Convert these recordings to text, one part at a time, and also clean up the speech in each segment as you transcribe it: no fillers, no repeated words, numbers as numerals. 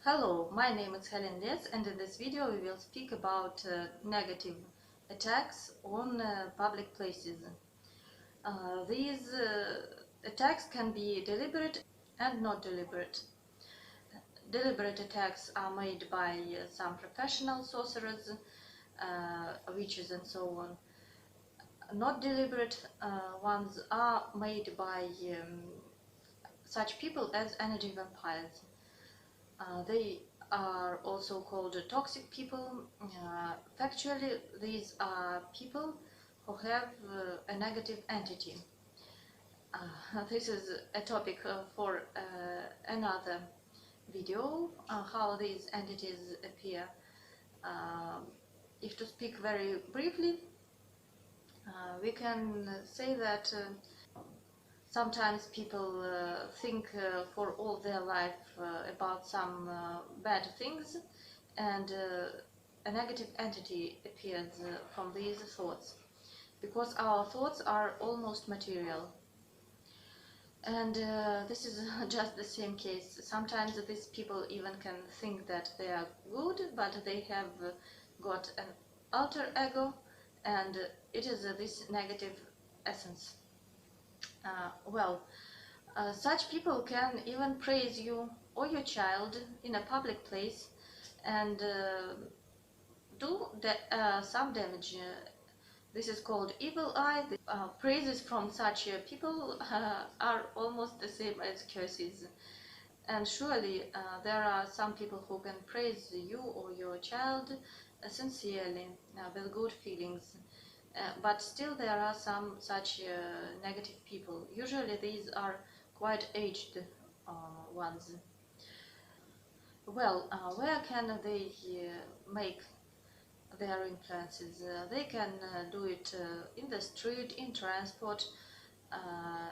Hello, my name is Helen Letz, and in this video we will speak about negative attacks on public places. These attacks can be deliberate and not deliberate. Deliberate attacks are made by some professional sorcerers, witches and so on. Not deliberate ones are made by such people as energy vampires. They are also called toxic people. Factually, these are people who have a negative entity. This is a topic for another video, how these entities appear. Uh, if to speak very briefly, we can say that sometimes people think for all their life about some bad things, and a negative entity appears from these thoughts, because our thoughts are almost material. And this is just the same case. Sometimes these people even can think that they are good, but they have got an alter ego, and it is this negative essence. Such people can even praise you or your child in a public place and do some damage. This is called evil eye. Praises from such people are almost the same as curses. And surely there are some people who can praise you or your child sincerely, with good feelings. But still there are some such negative people. Usually these are quite aged ones. Where can they make their influences? They can do it in the street, in transport, uh,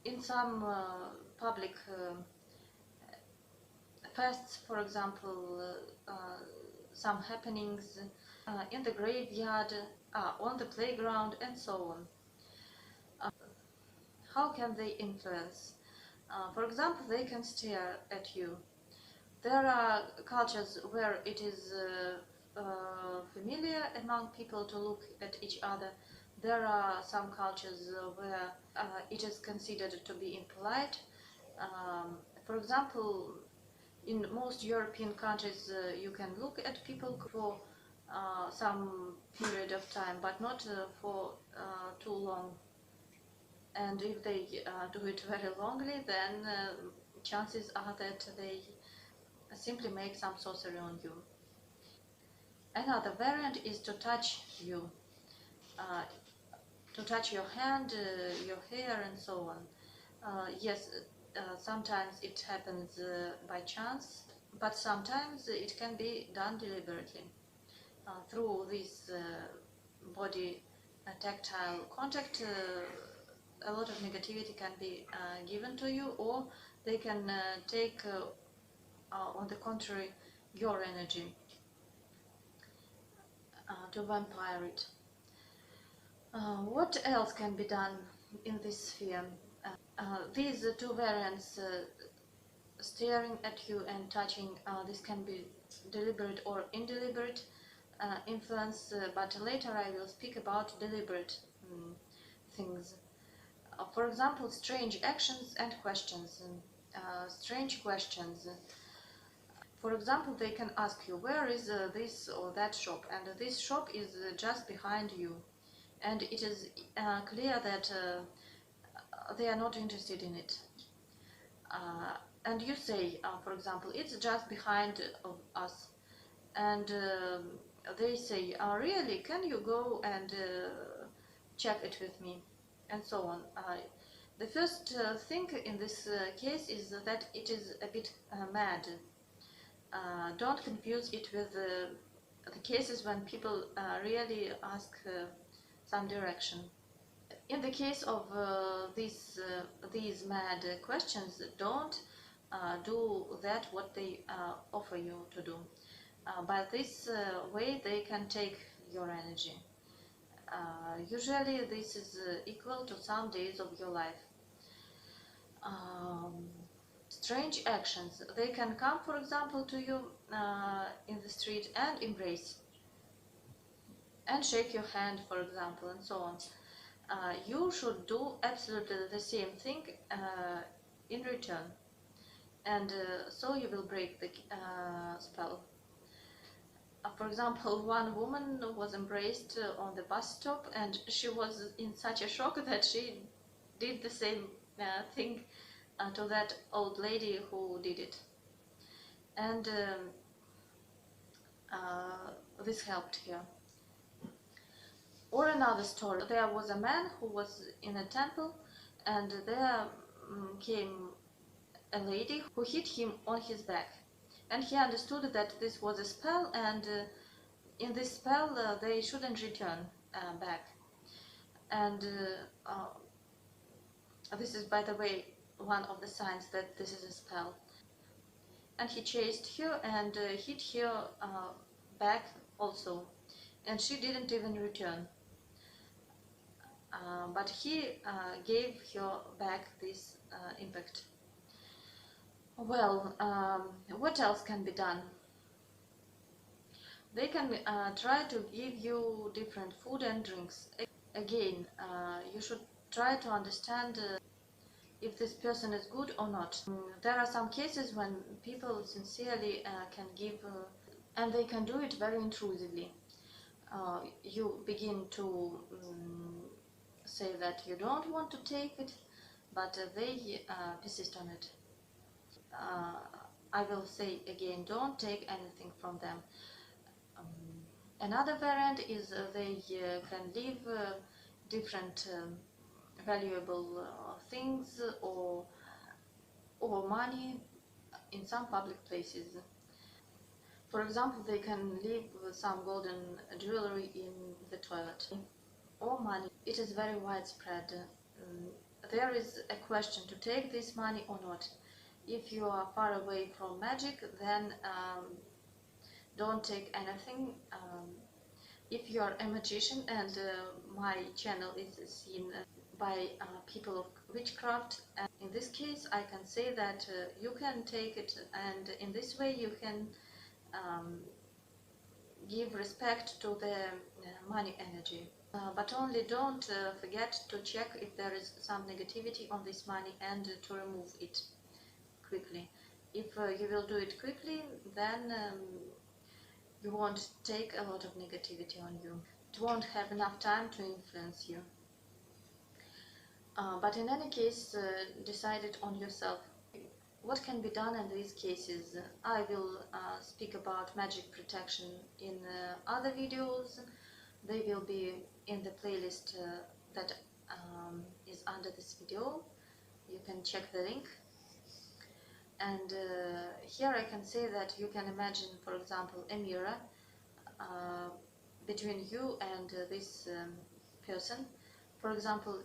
in some public fests, for example, some happenings, in the graveyard, on the playground, and so on. How can they influence? For example, they can stare at you. There are cultures where it is familiar among people to look at each other. There are some cultures where it is considered to be impolite. For example, in most European countries, you can look at people for some period of time, but not for too long. And if they do it very longly, then chances are that they simply make some sorcery on you. Another variant is to touch you, uh, to touch your hand, your hair, and so on. Yes, sometimes it happens by chance, but sometimes it can be done deliberately. Through this body tactile contact, a lot of negativity can be given to you, or they can take, on the contrary, your energy to vampire it. What else can be done in this sphere? These two variants, staring at you and touching, this can be deliberate or indeliberate influence, but later I will speak about deliberate things. For example, strange actions and questions. Strange questions. For example, they can ask you, where is this or that shop? And this shop is just behind you. And it is clear that they are not interested in it. And you say, for example, it's just behind us. And they say, really, can you go and check it with me? And so on. The first thing in this case is that it is a bit mad. Don't confuse it with the cases when people really ask some direction. In the case of these mad questions, don't do that what they offer you to do. By this way, they can take your energy. Usually, this is equal to some days of your life. Um, strange actions. They can come, for example, to you in the street and embrace and shake your hand, for example, and so on. You should do absolutely the same thing in return, and so you will break the spell. For example, one woman was embraced on the bus stop, and she was in such a shock that she did the same thing to that old lady who did it. And this helped her. Or another story, there was a man who was in a temple, and there came a lady who hit him on his back. And he understood that this was a spell, and in this spell they shouldn't return back. And this is, by the way, one of the signs that this is a spell. And he chased her and hit her back also, and she didn't even return. But he gave her back this impact. Well, what else can be done? They can try to give you different food and drinks. Again, you should try to understand if this person is good or not. There are some cases when people sincerely can give, and they can do it very intrusively. You begin to say that you don't want to take it, but they persist on it. I will say again, don't take anything from them. Another variant is they can leave different valuable things or money in some public places. For example, they can leave some golden jewelry in the toilet or money. It is very widespread. There is a question to take this money or not. If you are far away from magic, then don't take anything. If you are a magician, and my channel is seen by people of witchcraft, and in this case I can say that you can take it, and in this way you can give respect to the money energy. But only don't forget to check if there is some negativity on this money and to remove it quickly. If you will do it quickly, then you won't take a lot of negativity on you. It won't have enough time to influence you. But in any case, decide it on yourself. What can be done in these cases? I will speak about magic protection in other videos. They will be in the playlist that is under this video. You can check the link. And here I can say that you can imagine, for example, a mirror between you and this person. For example,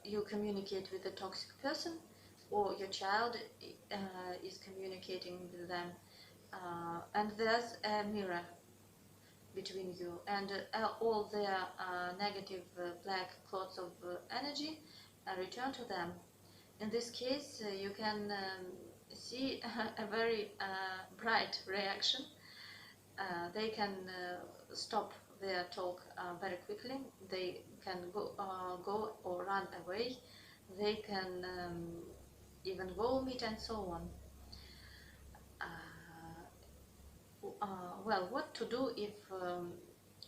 you communicate with a toxic person, or your child is communicating with them, and there's a mirror between you, and all their negative black clouds of energy return to them. In this case, you can see a very bright reaction. They can stop their talk very quickly. They can go or run away. They can even vomit and so on. Well, what to do if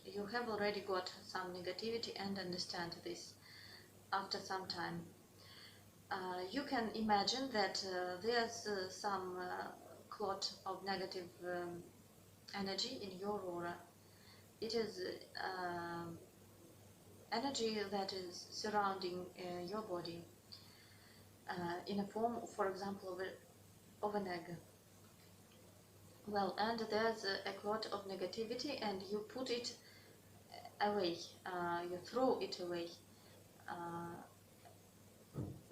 you have already got some negativity and understand this after some time? You can imagine that there's some clot of negative energy in your aura. It is energy that is surrounding your body in a form, for example, of an egg. Well, and there's a clot of negativity, and you put it away, you throw it away,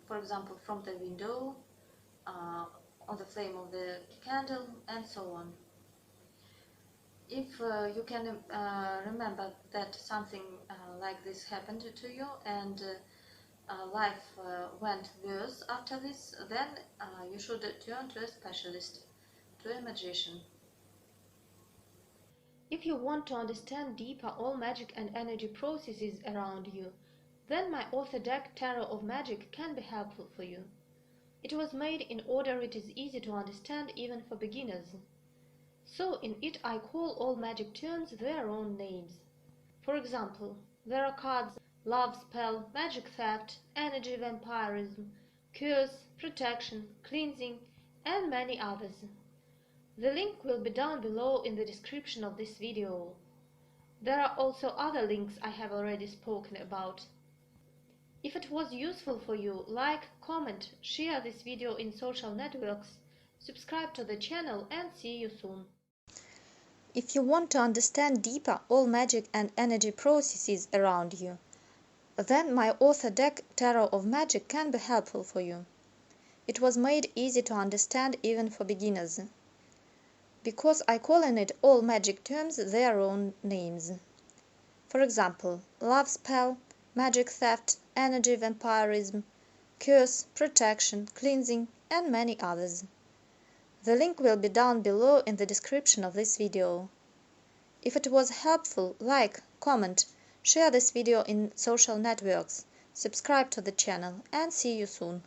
for example, from the window, on the flame of the candle, and so on. If you can remember that something like this happened to you, and life went worse after this, then you should turn to a specialist, to a magician. If you want to understand deeper all magic and energy processes around you, then my author deck Tarot of Magic can be helpful for you. It was made in order it is easy to understand even for beginners. So in it I call all magic terms their own names. For example, there are cards love spell, magic theft, energy vampirism, curse, protection, cleansing, and many others. The link will be down below in the description of this video. There are also other links I have already spoken about. If it was useful for you, like, comment, share this video in social networks, subscribe to the channel, and see you soon. If you want to understand deeper all magic and energy processes around you, then my author deck Tarot of Magic can be helpful for you. It was made easy to understand even for beginners, because I call in it all magic terms their own names. For example, love spell, magic theft, energy vampirism, curse, protection, cleansing, and many others. The link will be down below in the description of this video. If it was helpful, like, comment, share this video in social networks, subscribe to the channel, and see you soon.